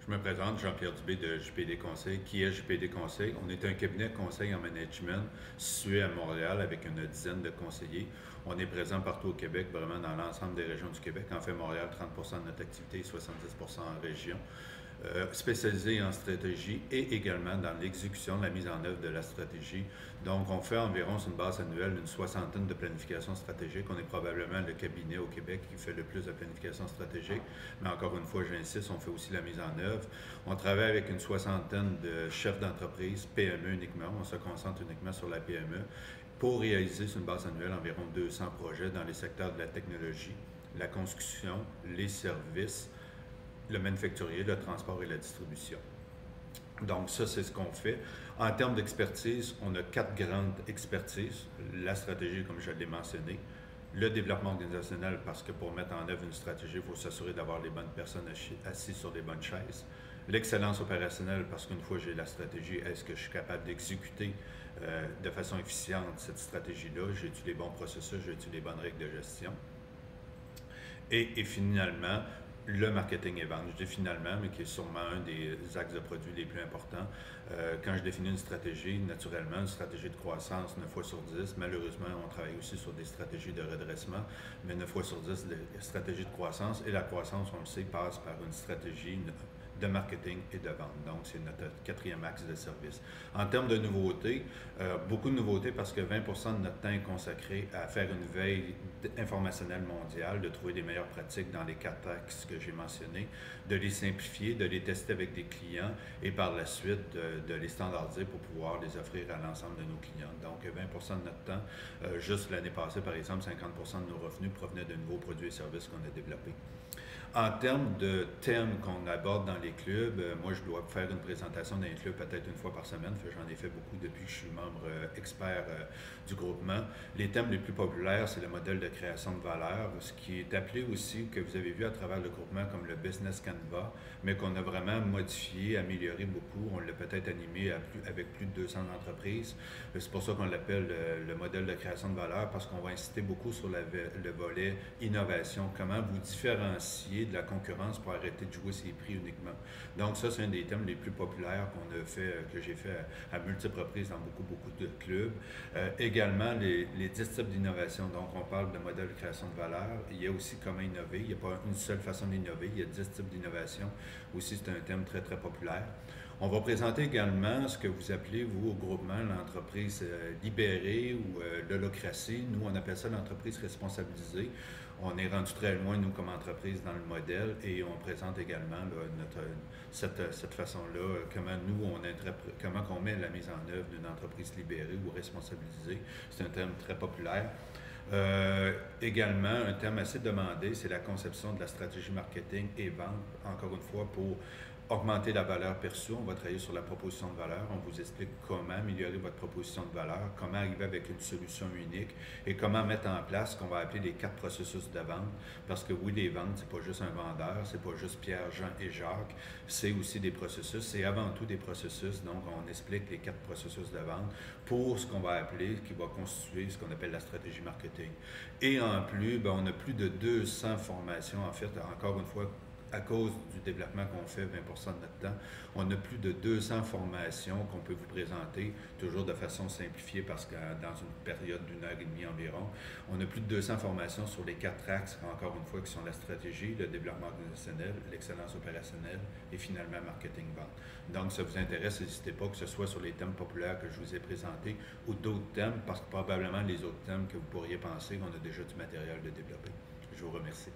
Je me présente, Jean-Pierre Dubé de JPD Conseil. Qui est JPD Conseil? On est un cabinet de conseil en management situé à Montréal avec une dizaine de conseillers. On est présent partout au Québec, vraiment dans l'ensemble des régions du Québec. En fait, Montréal, 30% de notre activité, 70% en région. Spécialisé en stratégie et également dans l'exécution, la mise en œuvre de la stratégie. Donc, on fait environ sur une base annuelle une soixantaine de planifications stratégiques. On est probablement le cabinet au Québec qui fait le plus de planification stratégique. Mais encore une fois, j'insiste, on fait aussi la mise en œuvre. On travaille avec une soixantaine de chefs d'entreprise, PME uniquement. On se concentre uniquement sur la PME pour réaliser sur une base annuelle environ 200 projets dans les secteurs de la technologie, la construction, les services, le manufacturier, le transport et la distribution. Donc ça, c'est ce qu'on fait. En termes d'expertise, on a 4 grandes expertises. La stratégie, comme je l'ai mentionné. Le développement organisationnel, parce que pour mettre en œuvre une stratégie, il faut s'assurer d'avoir les bonnes personnes assises sur les bonnes chaises. L'excellence opérationnelle, parce qu'une fois j'ai la stratégie, est-ce que je suis capable d'exécuter de façon efficiente cette stratégie-là? J'ai-tu les bons processus? J'ai-tu les bonnes règles de gestion? Et finalement, le marketing et vente. Je dis finalement, mais qui est sûrement un des axes de produits les plus importants. Quand je définis une stratégie, naturellement, une stratégie de croissance 9 fois sur 10, malheureusement, on travaille aussi sur des stratégies de redressement, mais 9 fois sur 10, les stratégies de croissance. Et la croissance, on le sait, passe par une stratégie de marketing et de vente. Donc, c'est notre quatrième axe de service. En termes de nouveautés, beaucoup de nouveautés parce que 20% de notre temps est consacré à faire une veille informationnelle mondiale, de trouver les meilleures pratiques dans les 4 axes que j'ai mentionnés, de les simplifier, de les tester avec des clients et par la suite de les standardiser pour pouvoir les offrir à l'ensemble de nos clients. Donc, 20% de notre temps, juste l'année passée, par exemple, 50% de nos revenus provenaient de nouveaux produits et services qu'on a développés. En termes de thèmes qu'on aborde dans les clubs, moi je dois faire une présentation dans les clubs peut-être une fois par semaine, j'en ai fait beaucoup depuis que je suis membre expert du groupement. Les thèmes les plus populaires, c'est le modèle de création de valeur, ce qui est appelé aussi, que vous avez vu à travers le groupement, comme le Business Canva, mais qu'on a vraiment modifié, amélioré beaucoup. On l'a peut-être animé avec plus de 200 entreprises. C'est pour ça qu'on l'appelle le modèle de création de valeur, parce qu'on va inciter beaucoup sur le volet innovation, comment vous différencier de la concurrence pour arrêter de jouer ses prix uniquement. Donc ça, c'est un des thèmes les plus populaires qu'on a fait, que j'ai fait à multiples reprises dans beaucoup de clubs. Également, les 10 types d'innovation. Donc, on parle de modèle de création de valeur. Il y a aussi comment innover. Il n'y a pas une seule façon d'innover. Il y a 10 types d'innovation. Aussi, c'est un thème très populaire. On va présenter également ce que vous appelez, vous, au groupement, l'entreprise libérée ou l'holocratie. Nous, on appelle ça l'entreprise responsabilisée. On est rendu très loin, nous, comme entreprise, dans le modèle et on présente également là, cette façon-là, comment on met la mise en œuvre d'une entreprise libérée ou responsabilisée. C'est un thème très populaire. Également, un thème assez demandé, c'est la conception de la stratégie marketing et vente, encore une fois, pour augmenter la valeur perçue. On va travailler sur la proposition de valeur. On vous explique comment améliorer votre proposition de valeur, comment arriver avec une solution unique et comment mettre en place ce qu'on va appeler les 4 processus de vente. Parce que oui, les ventes, c'est pas juste un vendeur, c'est pas juste Pierre, Jean et Jacques, c'est aussi des processus. C'est avant tout des processus. Donc, on explique les 4 processus de vente pour ce qu'on va appeler, qui va constituer ce qu'on appelle la stratégie marketing. Et en plus, on a plus de 200 formations, en fait, encore une fois, à cause du développement qu'on fait, 20% de notre temps, on a plus de 200 formations qu'on peut vous présenter, toujours de façon simplifiée parce que dans une période d'1 heure et demie environ, on a plus de 200 formations sur les 4 axes, encore une fois, qui sont la stratégie, le développement organisationnel, l'excellence opérationnelle et finalement marketing-vente. Donc, ça vous intéresse, n'hésitez pas, que ce soit sur les thèmes populaires que je vous ai présentés ou d'autres thèmes, parce que probablement les autres thèmes que vous pourriez penser, on a déjà du matériel de développer. Je vous remercie.